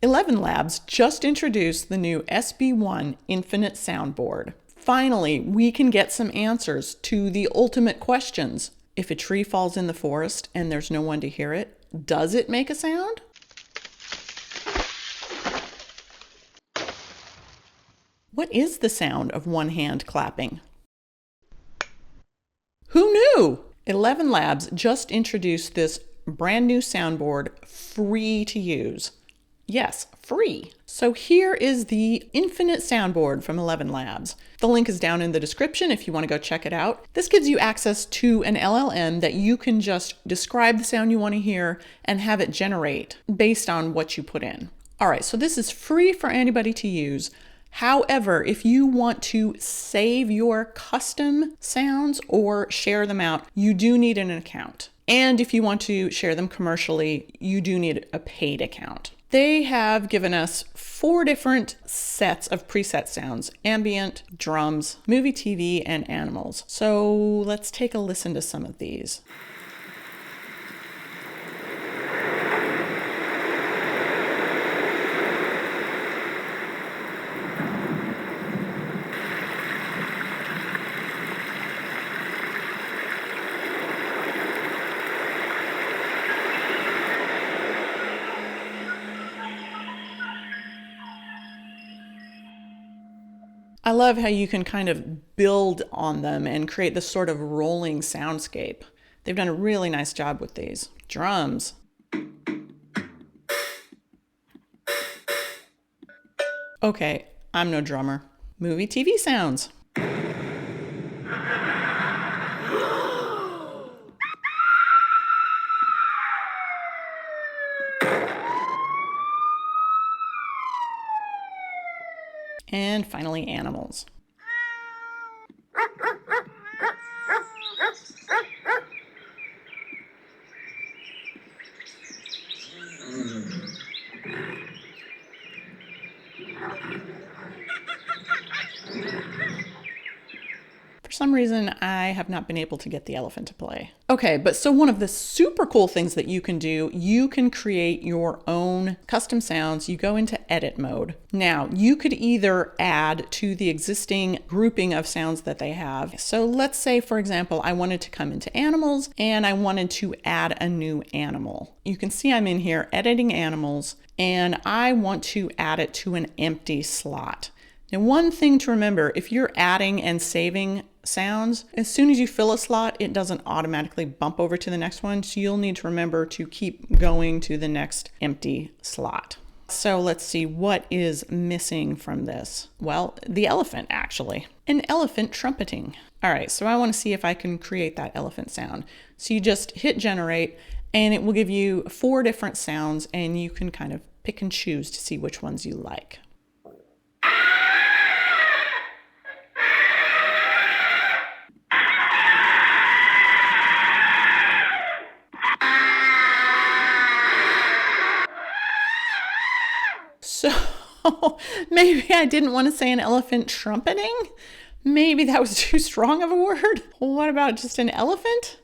ElevenLabs just introduced the new SB-1 Infinite Soundboard. Finally, we can get some answers to the ultimate questions. If a tree falls in the forest and there's no one to hear it, does it make a sound? What is the sound of one hand clapping? Who knew? ElevenLabs just introduced this brand new soundboard, free to use. Yes, free. So here is the Infinite Soundboard from ElevenLabs. The link is down in the description if you want to go check it out. This gives you access to an LLM that you can just describe the sound you want to hear and have it generate based on what you put in. All right, so this is free for anybody to use. However, if you want to save your custom sounds or share them out, you do need an account. And if you want to share them commercially, you do need a paid account. They have given us 4 different sets of preset sounds: ambient, drums, movie, TV, and animals. So let's take a listen to some of these. I love how you can kind of build on them and create this sort of rolling soundscape. They've done a really nice job with these. Drums. Okay, I'm no drummer. Movie TV sounds. And finally, animals. For some reason, I have not been able to get the elephant to play. Okay, but so one of the super cool things that you can do, you can create your own custom sounds. You go into edit mode. Now, you could either add to the existing grouping of sounds that they have. So let's say, for example, I wanted to come into animals and I wanted to add a new animal. You can see I'm in here editing animals and I want to add it to an empty slot. Now, one thing to remember, if you're adding and saving sounds, as soon as you fill a slot, it doesn't automatically bump over to the next one. So you'll need to remember to keep going to the next empty slot. So let's see, what is missing from this? Well, the elephant, actually. An elephant trumpeting. All right, so I want to see if I can create that elephant sound. So you just hit generate and it will give you 4 different sounds and you can kind of pick and choose to see which ones you like. So maybe I didn't want to say an elephant trumpeting. Maybe that was too strong of a word. What about just an elephant?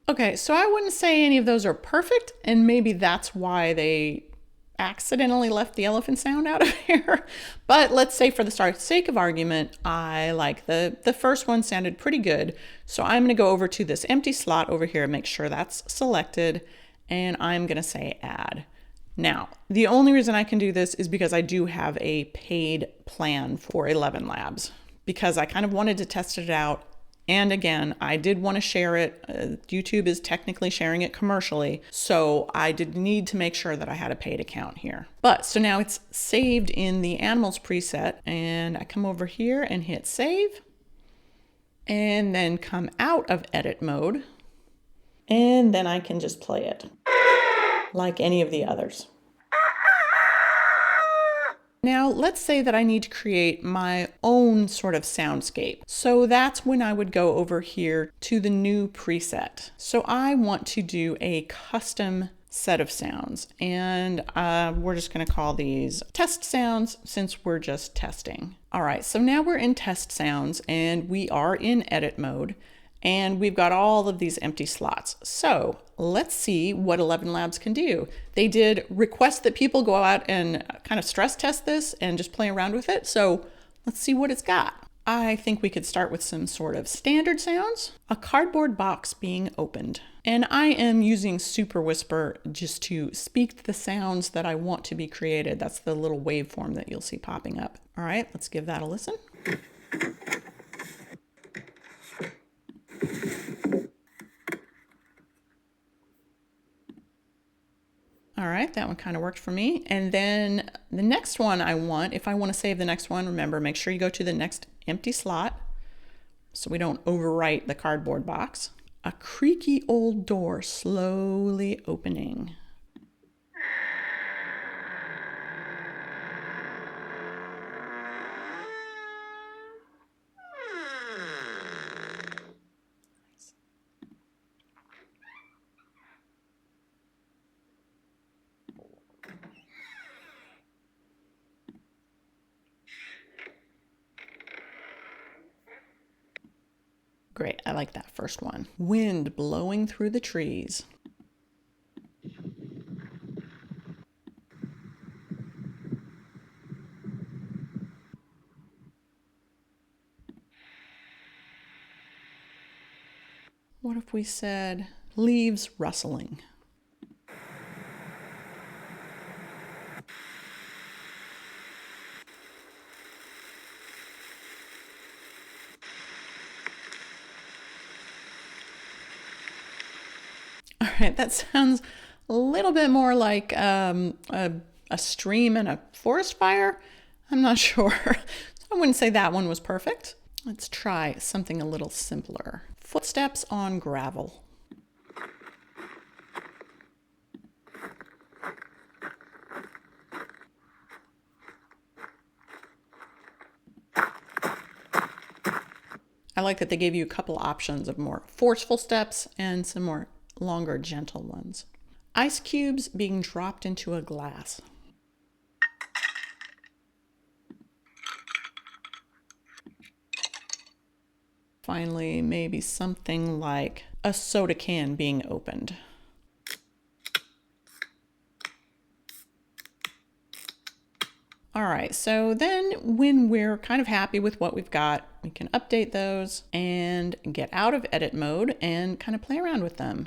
Okay, so I wouldn't say any of those are perfect, and maybe that's why they accidentally left the elephant sound out of here. But let's say for the sake of argument, I like the first one sounded pretty good. So I'm going to go over to this empty slot over here, make sure that's selected, and I'm going to say add. Now, the only reason I can do this is because I do have a paid plan for ElevenLabs, because I kind of wanted to test it out. And again, I did want to share it. YouTube is technically sharing it commercially, so I did need to make sure that I had a paid account here. But so now it's saved in the animals preset, and I come over here and hit save, and then come out of edit mode, and then I can just play it like any of the others. Now, let's say that I need to create my own sort of soundscape. So that's when I would go over here to the new preset. So I want to do a custom set of sounds. And we're just going to call these test sounds since we're just testing. All right, so now we're in test sounds and we are in edit mode. And we've got all of these empty slots. So let's see what ElevenLabs can do. They did request that people go out and kind of stress test this and just play around with it. So let's see what it's got. I think we could start with some sort of standard sounds. A cardboard box being opened. And I am using superwhisper just to speak the sounds that I want to be created. That's the little waveform that you'll see popping up. All right, let's give that a listen. All right, that one kind of worked for me. And then the next one I want, if I want to save the next one, remember, make sure you go to the next empty slot so we don't overwrite the cardboard box. A creaky old door slowly opening. Great, I like that first one. Wind blowing through the trees. What if we said leaves rustling? All right, that sounds a little bit more like a stream and a forest fire. I'm not sure. I wouldn't say that one was perfect. Let's try something a little simpler. Footsteps on gravel. I like that they gave you a couple options of more forceful steps and some more longer, gentle ones. Ice cubes being dropped into a glass. Finally, maybe something like a soda can being opened. All right, so then when we're kind of happy with what we've got, we can update those and get out of edit mode and kind of play around with them.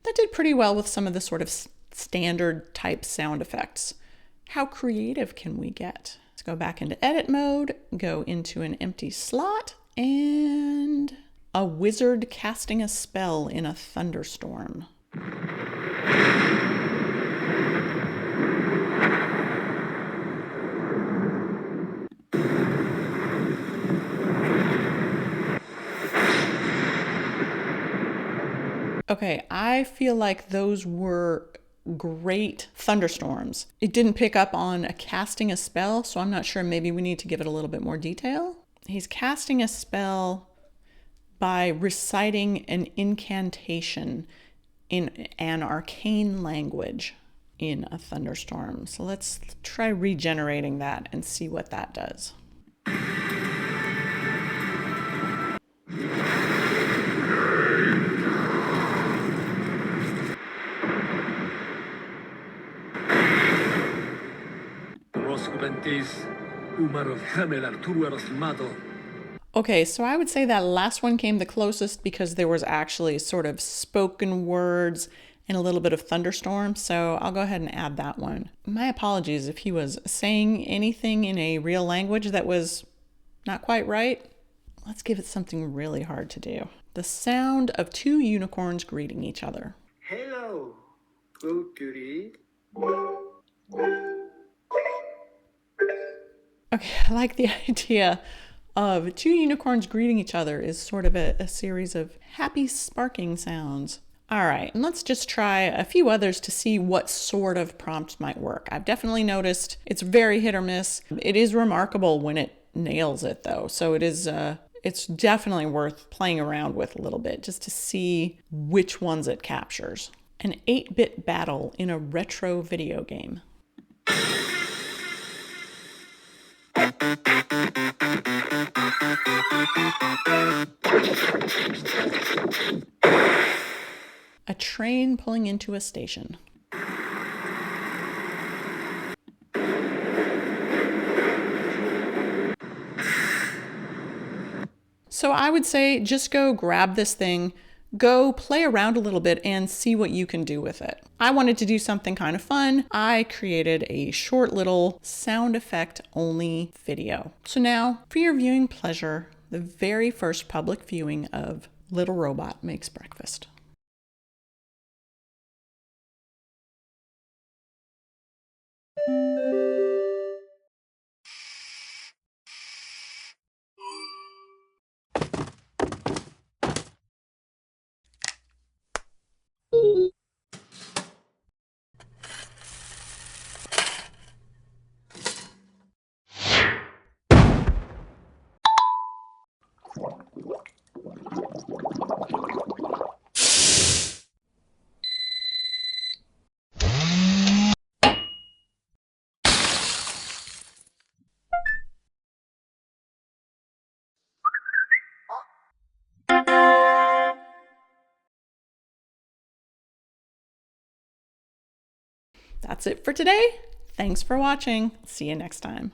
That did pretty well with some of the sort of standard type sound effects. How creative can we get? Let's go back into edit mode, go into an empty slot, and a wizard casting a spell in a thunderstorm. Okay, I feel like those were great thunderstorms. It didn't pick up on a casting a spell, so I'm not sure. Maybe we need to give it a little bit more detail. He's casting a spell by reciting an incantation in an arcane language in a thunderstorm. So let's try regenerating that and see what that does. Okay, so I would say that last one came the closest because there was actually sort of spoken words and a little bit of thunderstorm, so I'll go ahead and add that one. My apologies if he was saying anything in a real language that was not quite right. Let's give it something really hard to do. The sound of two unicorns greeting each other. Hello, Kokuri. Okay, I like the idea of two unicorns greeting each other is sort of a series of happy sparking sounds. All right, and let's just try a few others to see what sort of prompt might work. I've definitely noticed it's very hit or miss. It is remarkable when it nails it though. So it's definitely worth playing around with a little bit just to see which ones it captures. An 8-bit battle in a retro video game. A train pulling into a station. So I would say just go grab this thing, go play around a little bit and see what you can do with it. I wanted to do something kind of fun. I created a short little sound effect only video. So now for your viewing pleasure, the very first public viewing of Little Robot Makes Breakfast. That's it for today. Thanks for watching. See you next time.